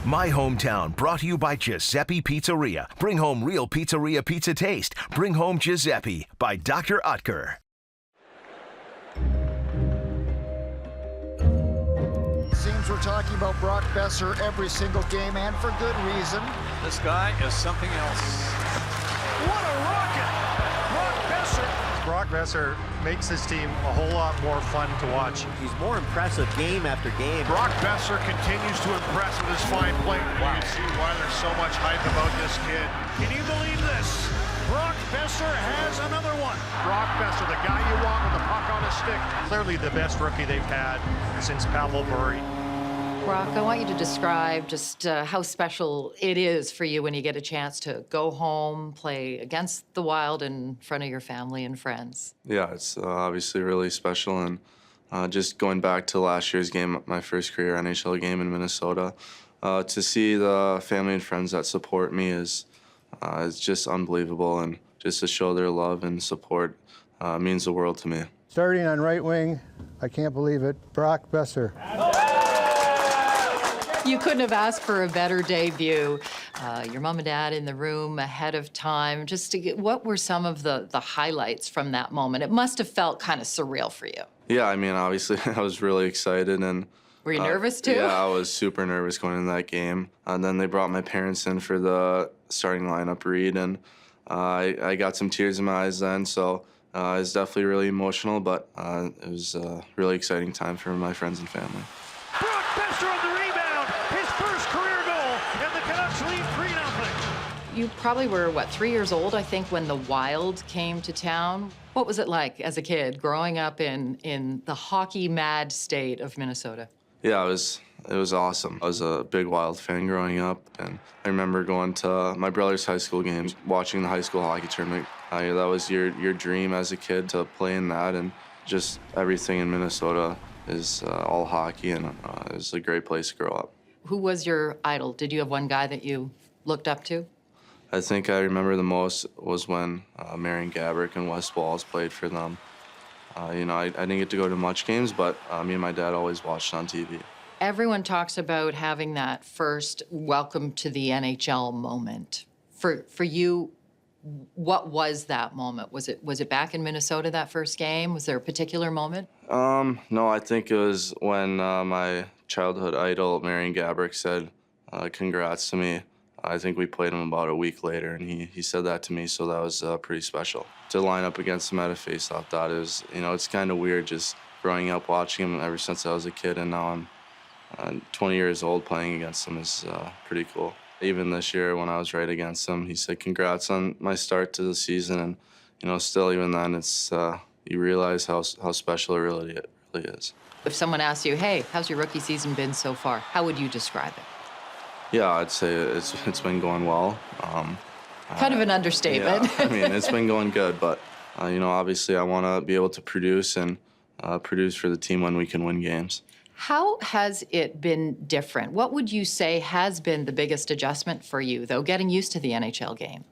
My Hometown, brought to you by Giuseppe Pizzeria. Bring home real pizzeria pizza taste. Bring home Giuseppe by Dr. Oetker. Seems we're talking about Brock Boeser every single game, and for good reason. This guy is something else. What a rocket! Brock Boeser. Brock Boeser makes his team a whole lot more fun to watch. He's more impressive game after game. Brock Boeser continues to impress with his fine play. Wow. You can see why there's so much hype about this kid. Can you believe this? Brock Boeser has another one. Brock Boeser, the guy you want with the puck on his stick. Clearly the best rookie they've had since Pavel Bure. Brock, I want you to describe just how special it is for you when you get a chance to go home, play against the Wild in front of your family and friends. Yeah, it's obviously really special, and just going back to last year's game, my first career NHL game in Minnesota, to see the family and friends that support me is just unbelievable, and just to show their love and support means the world to me. Starting on right wing, I can't believe it, Brock Boeser. You couldn't have asked for a better debut. Your mom and dad in the room ahead of time. Just to get, what were some of the highlights from that moment? It must have felt kind of surreal for you. Yeah, I mean, obviously, I was really excited. And were you nervous, too? Yeah, I was super nervous going into that game. And then they brought my parents in for the starting lineup read, and I got some tears in my eyes then, so it was definitely really emotional, but it was a really exciting time for my friends and family. Brock Boeser on the rebound. His first career goal, and the Canucks lead 3-0. You probably were, what, 3 years old, I think, when the Wild came to town. What was it like as a kid growing up in the hockey-mad state of Minnesota? Yeah, it was awesome. I was a big Wild fan growing up, and I remember going to my brother's high school games, watching the high school hockey tournament. That was your dream as a kid, to play in that, and just everything in Minnesota is all hockey, and it's a great place to grow up. Who was your idol? Did you have one guy that you looked up to? I think I remember the most was when Marion Gaborik and Wes Walz played for them. You know, I didn't get to go to much games, but me and my dad always watched on TV. Everyone talks about having that first welcome to the NHL moment. For you, what was that moment? Was it back in Minnesota, that first game? Was there a particular moment? No, I think it was when my childhood idol, Marion Gaborik, said congrats to me. I think we played him about a week later, and he said that to me, so that was pretty special. To line up against him at a face-off, that is, you know, it's kind of weird just growing up watching him ever since I was a kid, and now I'm 20 years old playing against him is pretty cool. Even this year when I was right against him, he said congrats on my start to the season, and, you know, still even then, it's you realize how special it really is. If someone asked you, hey, how's your rookie season been so far? How would you describe it? Yeah, I'd say it's been going well. Kind of an understatement. Yeah, I mean, it's been going good, but, you know, obviously I want to be able to produce and produce for the team when we can win games. How has it been different? What would you say has been the biggest adjustment for you, though, getting used to the NHL game?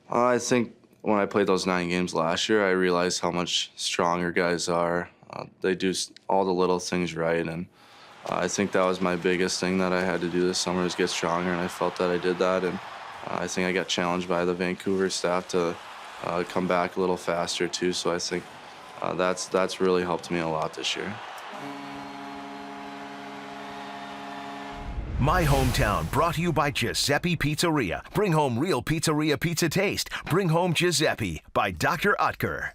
I think when I played those 9 games last year, I realized how much stronger guys are. They do all the little things right, and I think that was my biggest thing that I had to do this summer, is get stronger, and I felt that I did that, and I think I got challenged by the Vancouver staff to come back a little faster too, so I think that's really helped me a lot this year. My Hometown, brought to you by Giuseppe Pizzeria. Bring home real pizzeria pizza taste. Bring home Giuseppe by Dr. Oetker.